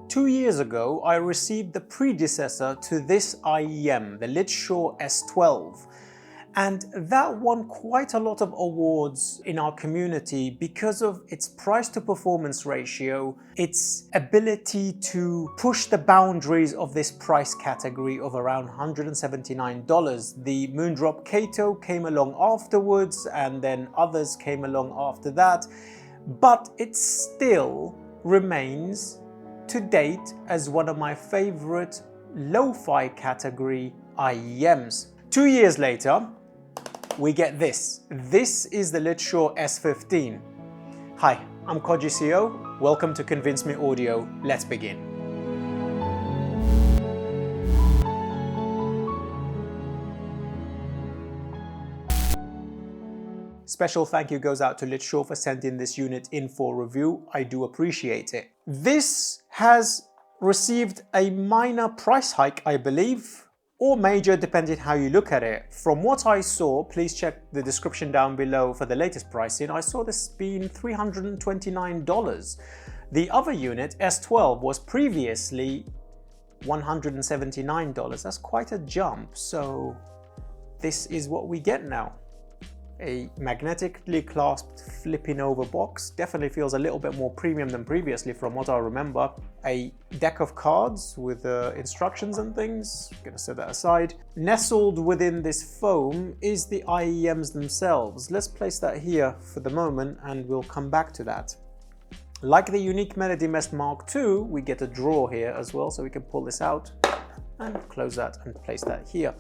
2 years ago, I received the predecessor to this IEM, the Letshuoer S12. And that won quite a lot of awards in our community because of its price to performance ratio, its ability to push the boundaries of this price category of around $179. The Moondrop Kato came along afterwards, and then others came along after that, but it still remains to date as one of my favorite lo-fi category IEMs. 2 years later, we get this. This is the Letshuoer S15. Hi, I'm Koji CEO. Welcome to ConvinceMeAudio. Let's begin. Special thank you goes out to Letshuoer for sending this unit in for review. I do appreciate it. This has received a minor price hike, I believe, or major, depending how you look at it. From what I saw, please check the description down below for the latest pricing, I saw this being $329. The other unit, S12, was previously $179. That's quite a jump, so this is what we get now. A magnetically clasped flipping over box. Definitely feels a little bit more premium than previously from what I remember. A deck of cards with instructions and things. I'm gonna set that aside. Nestled within this foam is the IEMs themselves. Let's place that here for the moment and we'll come back to that. Like the unique Melody Mesh Mark II, we get a drawer here as well, so we can pull this out and close that and place that here.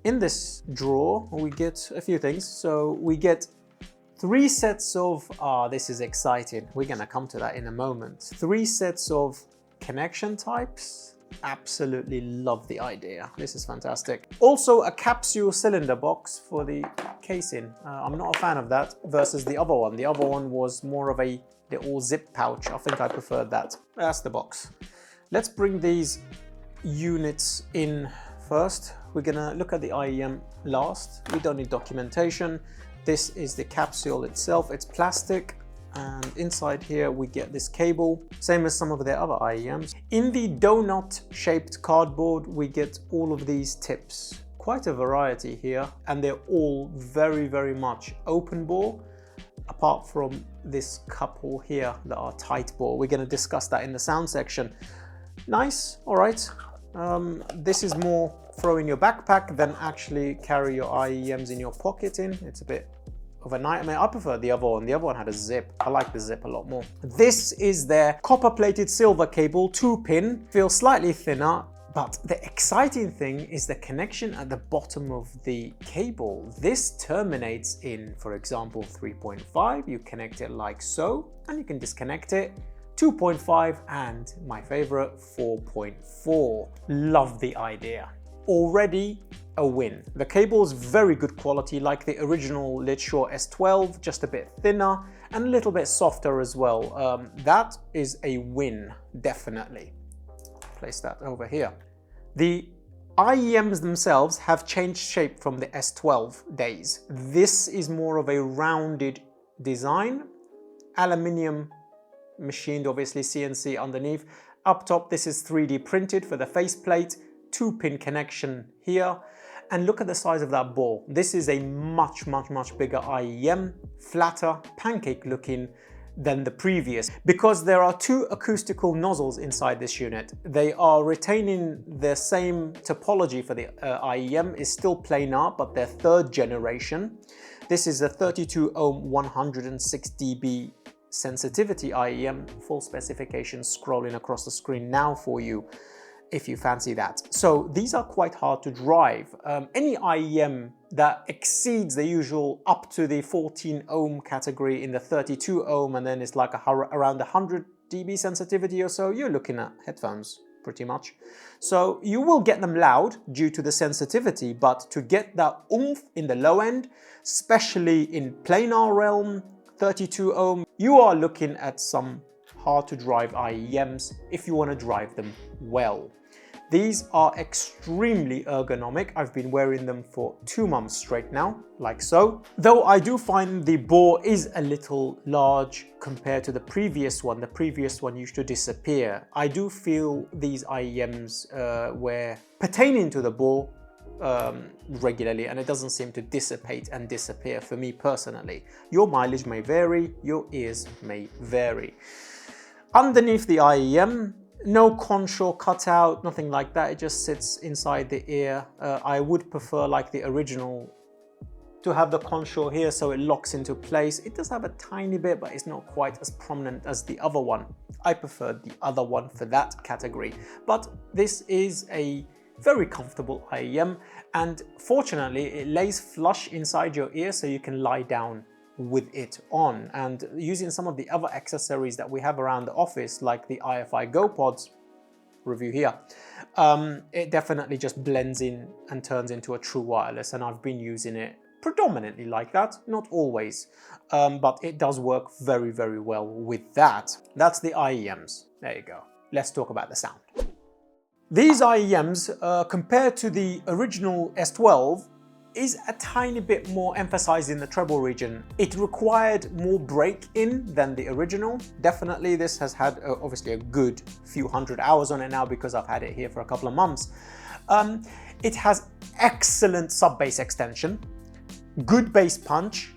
In this drawer, we get a few things. So we get 3 sets of, this is exciting. We're gonna come to that in a moment. 3 sets of connection types. Absolutely love the idea. This is fantastic. Also a capsule cylinder box for the casing. I'm not a fan of that versus the other one. The other one was more of a little zip pouch. I think I preferred that. That's the box. Let's bring these units in first. We're gonna look at the IEM last. We don't need documentation. This is the capsule itself. It's plastic, and inside here we get this cable, same as some of the other IEMs. In the donut shaped cardboard, we get all of these tips. Quite a variety here, and they're all very, very much open bore, apart from this couple here that are tight bore. We're gonna discuss that in the sound section. Nice, all right. This is more throw in your backpack than actually carry your IEMs in your pocket in. It's a bit of a nightmare. I prefer the other one. The other one had a zip. I like the zip a lot more. This is their copper plated silver cable, 2-pin, feels slightly thinner, but the exciting thing is the connection at the bottom of the cable. This terminates in, for example, 3.5. You connect it like so, and you can disconnect it. 2.5 and my favorite 4.4. Love the idea. Already a win. The cable is very good quality, like the original Letshuoer S12, just a bit thinner and a little bit softer as well. That is a win, definitely. Place that over here. The IEMs themselves have changed shape from the S12 days. This is more of a rounded design, aluminium machined, obviously CNC underneath. Up top, this is 3D printed for the faceplate, 2-pin connection here. And look at the size of that ball. This is a much, much, much bigger IEM, flatter, pancake looking than the previous, because there are 2 acoustical nozzles inside this unit. They are retaining the same topology for the IEM, is still planar, but they're 3rd generation. This is a 32 ohm, 106 dB sensitivity IEM, full specification scrolling across the screen now for you if you fancy that. So these are quite hard to drive. Any IEM that exceeds the usual up to the 14 ohm category in the 32 ohm and then it's like around 100 dB sensitivity or so, you're looking at headphones pretty much. So you will get them loud due to the sensitivity, but to get that oomph in the low end, especially in planar realm, 32 ohm, you are looking at some hard to drive IEMs if you want to drive them well. These are extremely ergonomic. I've been wearing them for 2 months straight now, like so. Though I do find the bore is a little large compared to the previous one. The previous one used to disappear. I do feel these IEMs were pertaining to the bore regularly, and it doesn't seem to dissipate and disappear for me personally. Your mileage may vary, your ears may vary. Underneath the IEM, no contour cutout, nothing like that. It just sits inside the ear. I would prefer, like the original, to have the contour here so it locks into place. It does have a tiny bit, but it's not quite as prominent as the other one. I preferred the other one for that category. But this is a very comfortable IEM, and fortunately it lays flush inside your ear so you can lie down with it on. And using some of the other accessories that we have around the office, like the IFI GoPods, review here, it definitely just blends in and turns into a true wireless, and I've been using it predominantly like that, not always, but it does work very, very well with that. That's the IEMs. There you go. Let's talk about the sound. These IEMs, compared to the original S12, is a tiny bit more emphasized in the treble region. It required more break-in than the original. Definitely this has had obviously a good few hundred hours on it now because I've had it here for a couple of months. It has excellent sub-bass extension, good bass punch,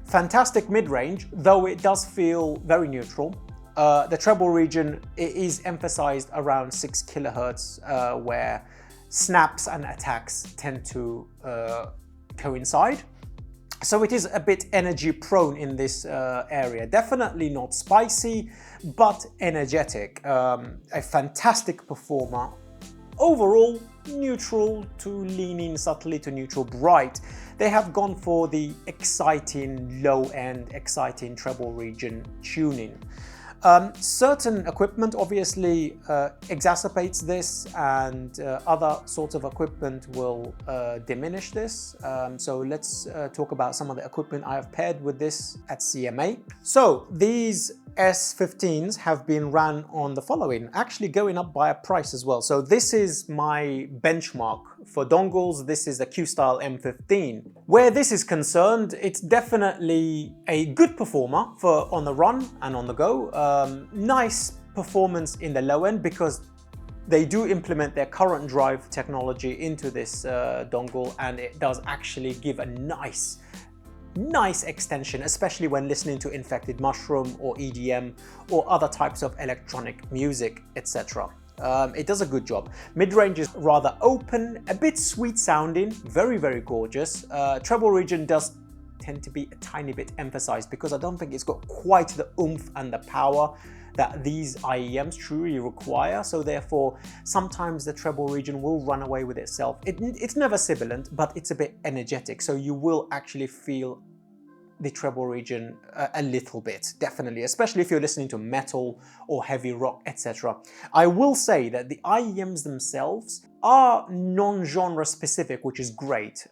fantastic mid-range, though it does feel very neutral. The treble region is emphasized around 6 kHz, where snaps and attacks tend to coincide. So it is a bit energy prone in this area. Definitely not spicy, but energetic. A fantastic performer. Overall, neutral to leaning subtly to neutral bright. They have gone for the exciting low-end, exciting treble region tuning. Certain equipment obviously exacerbates this, and other sorts of equipment will diminish this. So let's talk about some of the equipment I have paired with this at CMA. So these S15s have been ran on the following, actually going up by a price as well. So this is my benchmark for dongles. This is the Questyle M15. Where this is concerned, it's definitely a good performer for on the run and on the go. Nice performance in the low end because they do implement their current drive technology into this dongle, and it does actually give a nice extension, especially when listening to Infected Mushroom or EDM or other types of electronic music, etc. It does a good job. Mid-range is rather open, a bit sweet sounding, very, very gorgeous. Treble region does tend to be a tiny bit emphasized because I don't think it's got quite the oomph and the power that these IEMs truly require. So therefore, sometimes the treble region will run away with itself. It's never sibilant, but it's a bit energetic. So you will actually feel the treble region a little bit, definitely, especially if you're listening to metal or heavy rock, etc. I will say that the IEMs themselves are non-genre specific, which is great.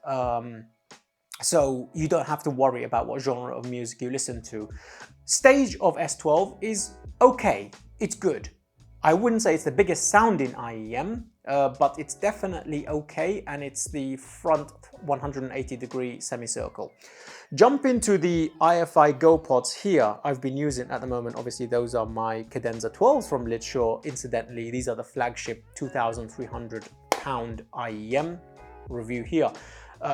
So you don't have to worry about what genre of music you listen to. Stage of S12 is okay, it's good. I wouldn't say it's the biggest sounding IEM, but it's definitely okay, and it's the front 180-degree semicircle. Jump into the IFI GoPods here. I've been using at the moment, obviously those are my cadenza 12s from Letshuoer. Incidentally, these are the flagship 2,300 pound IEM review here.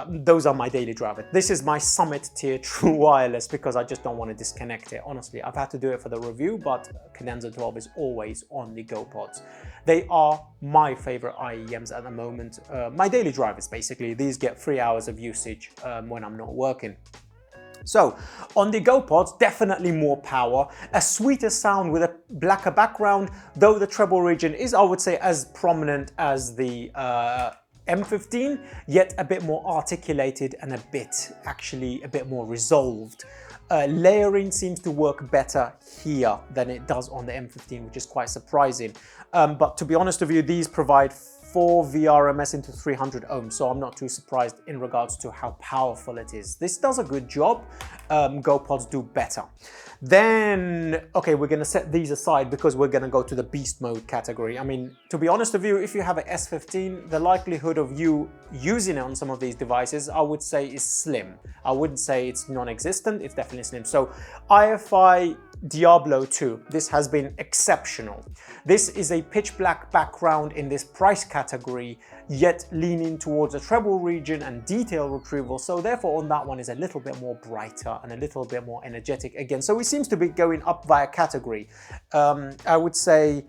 Those are my daily driver. This is my summit tier true wireless because I just don't want to disconnect it. Honestly, I've had to do it for the review, but cadenza 12 is always on the GoPods. They are my favorite IEMs at the moment. My daily drivers, basically. These get 3 hours of usage when I'm not working. So on the GoPods, definitely more power, a sweeter sound with a blacker background, though the treble region is, I would say, as prominent as the M15, yet a bit more articulated and a bit more resolved. Layering seems to work better here than it does on the M15, which is quite surprising. But to be honest with you, these provide 4 VRMS into 300 ohms, so I'm not too surprised in regards to how powerful it is. This does a good job. GoPods do better. Then, okay, we're gonna set these aside because we're gonna go to the beast mode category. I mean, to be honest with you, if you have an S15, the likelihood of you using it on some of these devices, I would say is slim. I wouldn't say it's non-existent, it's definitely slim. So IFI Diablo 2, this has been exceptional. This is a pitch black background in this price category, yet leaning towards a treble region and detail retrieval. So therefore on that one is a little bit more brighter and a little bit more energetic again. So it seems to be going up via category. I would say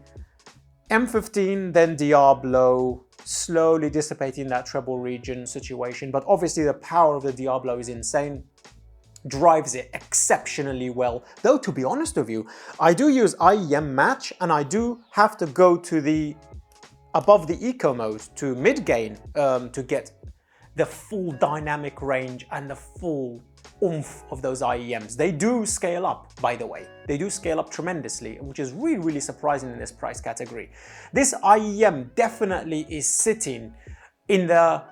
M15, then Diablo, slowly dissipating that treble region situation. But obviously the power of the Diablo is insane. Drives it exceptionally well. Though to be honest with you, I do use IEM match and I do have to go to the above the eco mode to mid gain to get the full dynamic range and the full oomph of those IEMs. They do scale up, by the way. They do scale up tremendously, which is really, really surprising in this price category. This IEM definitely is sitting in the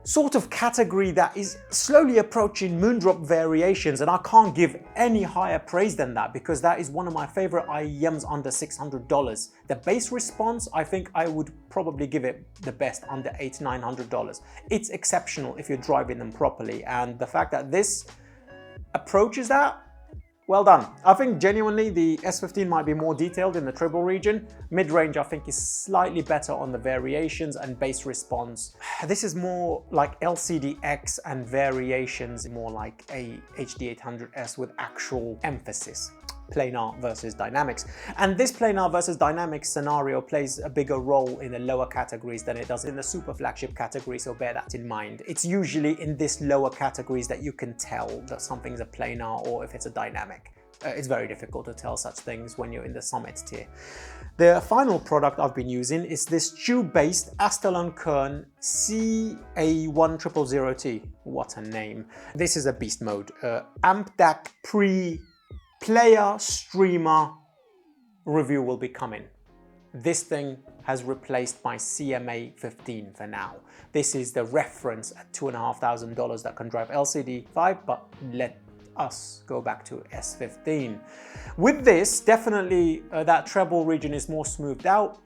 sort of category that is slowly approaching Moondrop variations, and I can't give any higher praise than that because that is one of my favorite IEMs under $600. The bass response, I think I would probably give it the best under $800–900. It's exceptional if you're driving them properly, and the fact that this approaches that, well done. I think genuinely the S15 might be more detailed in the treble region. Mid-range I think is slightly better on the variations and bass response. This is more like LCDX and variations, more like a HD800S with actual emphasis. Planar versus dynamics. And this planar versus dynamics scenario plays a bigger role in the lower categories than it does in the super flagship category, so bear that in mind. It's usually in this lower categories that you can tell that something's a planar or if it's a dynamic. It's very difficult to tell such things when you're in the summit tier. The final product I've been using is this tube-based Astel & Kern CA1000T. What a name. This is a beast mode. Amp DAC player streamer review will be coming. This thing has replaced my CMA15 for now. This is the reference at $2,500 that can drive LCD5, but let us go back to S15. With this, definitely that treble region is more smoothed out.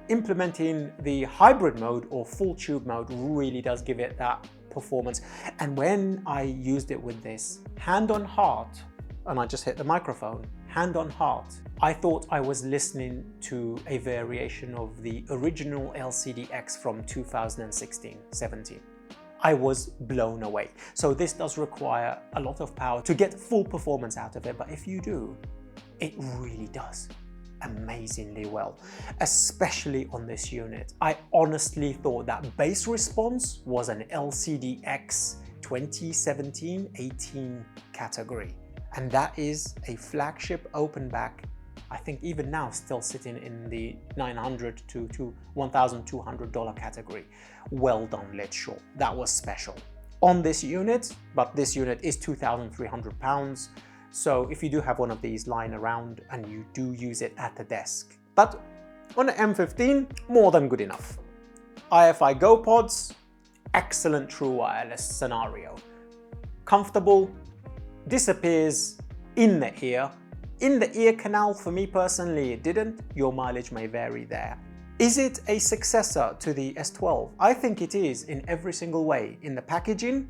Implementing the hybrid mode or full tube mode really does give it that performance. And when I used it with this, hand on heart, and I just hit the microphone, hand on heart, I thought I was listening to a variation of the original LCDX from 2016-17. I was blown away. So this does require a lot of power to get full performance out of it, but if you do, it really does amazingly well, especially on this unit. I honestly thought that bass response was an LCDX 2017-18 category. And that is a flagship open back, I think even now still sitting in the $900 to $1,200 category. Well done, Letshuoer. That was special. On this unit, but this unit is 2,300 pounds. So if you do have one of these lying around and you do use it at the desk. But on the M15, more than good enough. IFI GoPods, excellent true wireless scenario. Comfortable, disappears in the ear. In the ear canal, for me personally, it didn't. Your mileage may vary there. Is it a successor to the S12? I think it is in every single way. In the packaging,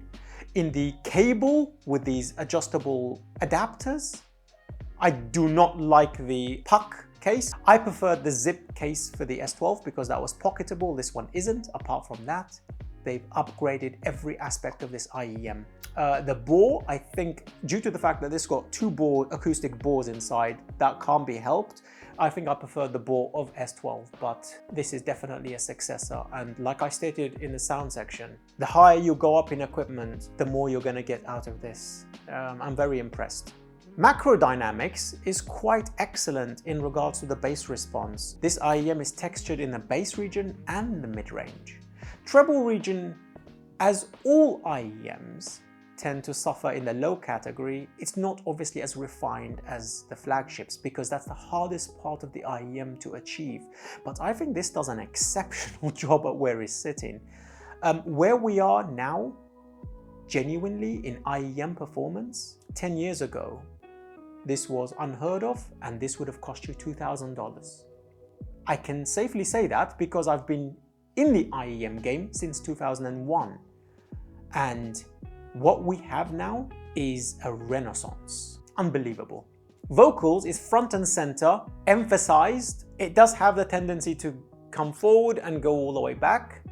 in the cable with these adjustable adapters. I do not like the puck case. I preferred the zip case for the S12 because that was pocketable. This one isn't. Apart from that, they've upgraded every aspect of this IEM. The bore, I think, due to the fact that this got two acoustic bores inside, that can't be helped. I think I prefer the bore of S12, but this is definitely a successor. And like I stated in the sound section, the higher you go up in equipment, the more you're going to get out of this. I'm very impressed. Macro dynamics is quite excellent in regards to the bass response. This IEM is textured in the bass region and the mid-range. Treble region, as all IEMs, tend to suffer in the low category. It's not obviously as refined as the flagships because that's the hardest part of the IEM to achieve. But I think this does an exceptional job at where it's sitting. Where we are now, genuinely in IEM performance, 10 years ago, this was unheard of and this would have cost you $2,000. I can safely say that because I've been in the IEM game since 2001. And what we have now is a renaissance. Unbelievable. Vocals is front and center, emphasized. It does have the tendency to come forward and go all the way back.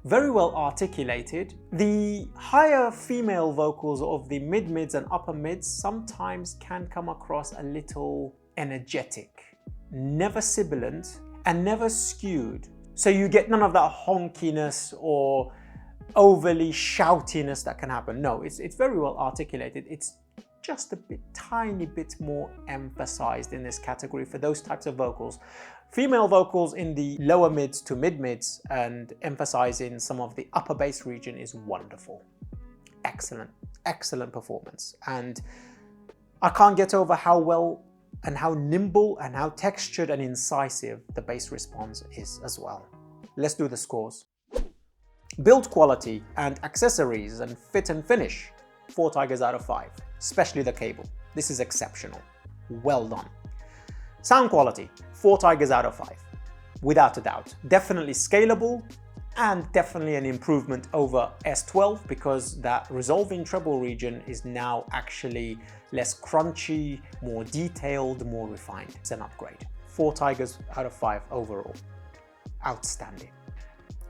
Very well articulated. The higher female vocals of the mid-mids and upper mids sometimes can come across a little energetic, never sibilant and never skewed. So you get none of that honkiness or overly shoutiness that can happen. No, it's very well articulated. It's just a tiny bit more emphasized in this category for those types of vocals. Female vocals in the lower mids to mid-mids and emphasizing some of the upper bass region is wonderful. Excellent, excellent performance. And I can't get over how well and how nimble and how textured and incisive the bass response is as well. Let's do the scores. Build quality and accessories and fit and finish, 4 tigers out of 5, especially the cable. This is exceptional. Well done. Sound quality, 4 tigers out of 5, without a doubt. Definitely scalable and definitely an improvement over S12 because that resolving treble region is now actually less crunchy, more detailed, more refined. It's an upgrade. 4 tigers out of 5 overall. Outstanding.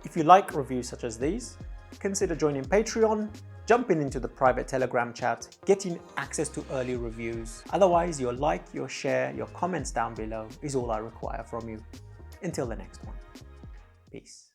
If you like reviews such as these, consider joining Patreon, jumping into the private Telegram chat, getting access to early reviews. Otherwise, your like, your share, your comments down below is all I require from you. Until the next one. Peace.